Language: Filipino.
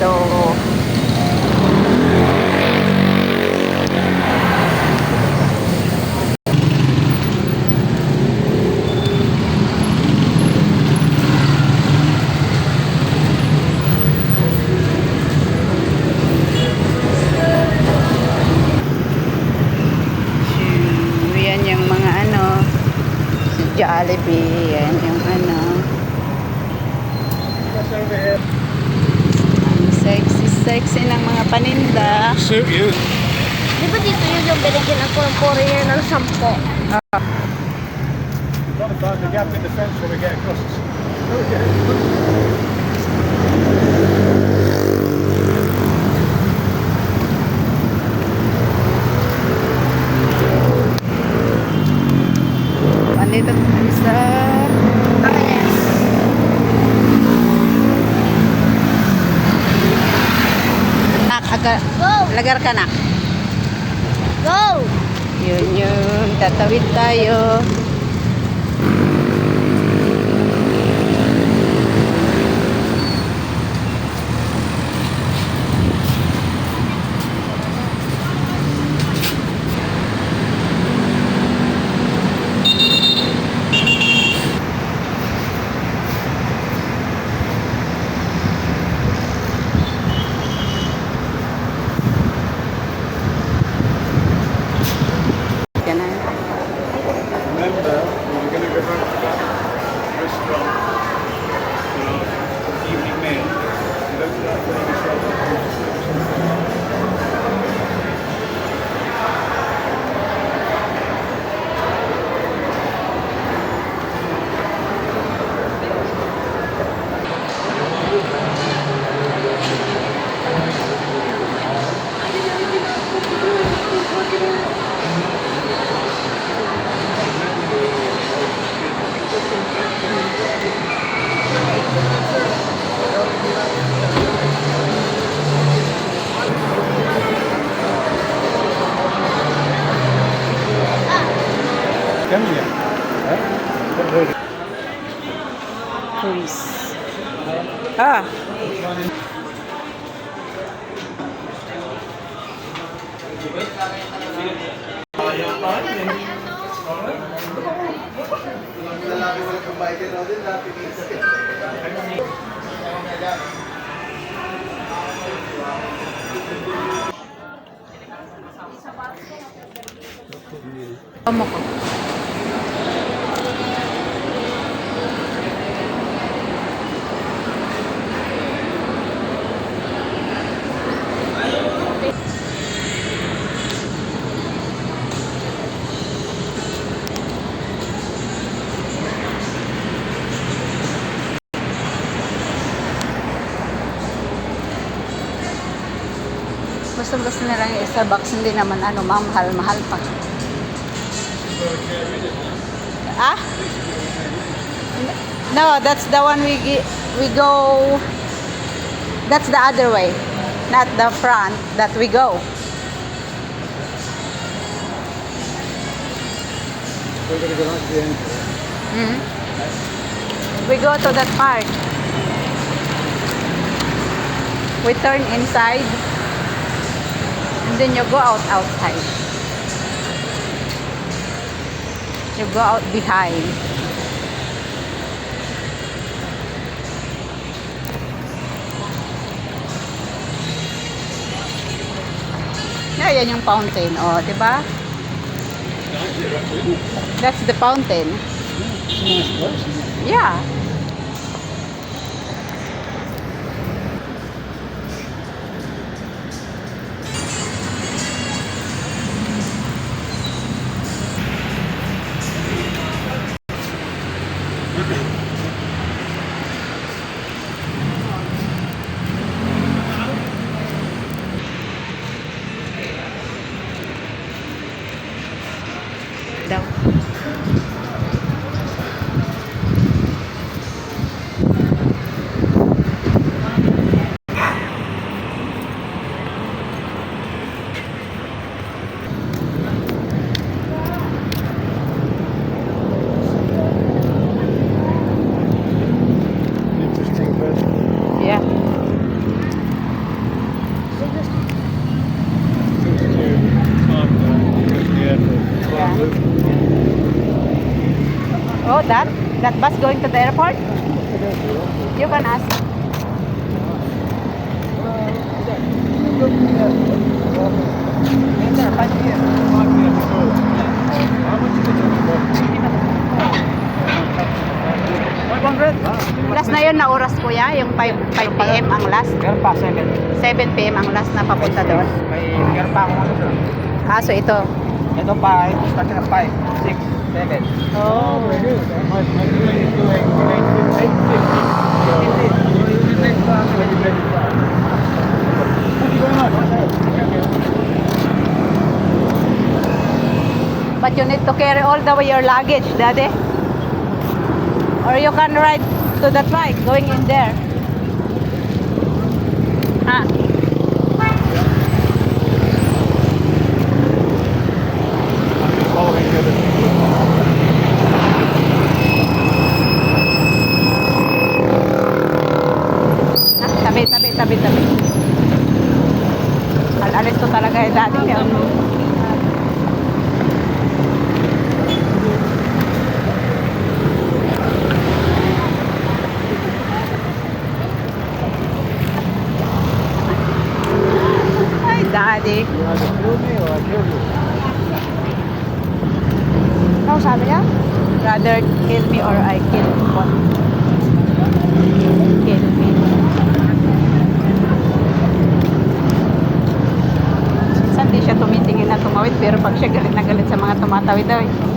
So, yan yung mga ano, si Jollibee, yan yung ano. Ang sexy ng mga paninda. Suit you. Di ba dito yung binigyan ako ng foreigner ng 10? We've got to find the gap in the fence when we get across. Andito tayo sa Go! lagar ka na. Go! Yun yung tatawid tayo. Yan na. Remember, when you're going to go back to that restaurant, evening meal, you don't put that thing Kenya. Cruise. Ah. Tama ko. Basta-basta na lang yung Starbucks, hindi naman ano, mahal pa. Ah? No, that's the one we go. That's the other way, not the front that we go. We're going to go back to the end. We go to that part. We turn inside, and then you go outside. You go out behind. Yan yung fountain, oh, 'di ba? That's the fountain. It's a nice place, isn't it? Yeah. Daw. at the airport? You can ask. Last na yun na oras kuya, yung 5 p.m. ang last. Meron pa, 7. 7 p.m. ang last na papunta doon. Meron pa ako ano doon. So ito. Ito 5, start na 5, 6, 7. Oh. But you need to carry all the way your luggage, Daddy. Or you can ride to the trike going in there. Ah. Tabi. Al-alis to talaga eh, Daddy. Ay, Daddy. You want to kill me or I kill you? Ano sabi niya? Rather kill me or I kill what? Kill me. Minsan di siya tumitingin na tumawid pero pag siya galit na galit sa mga tumatawid daw eh.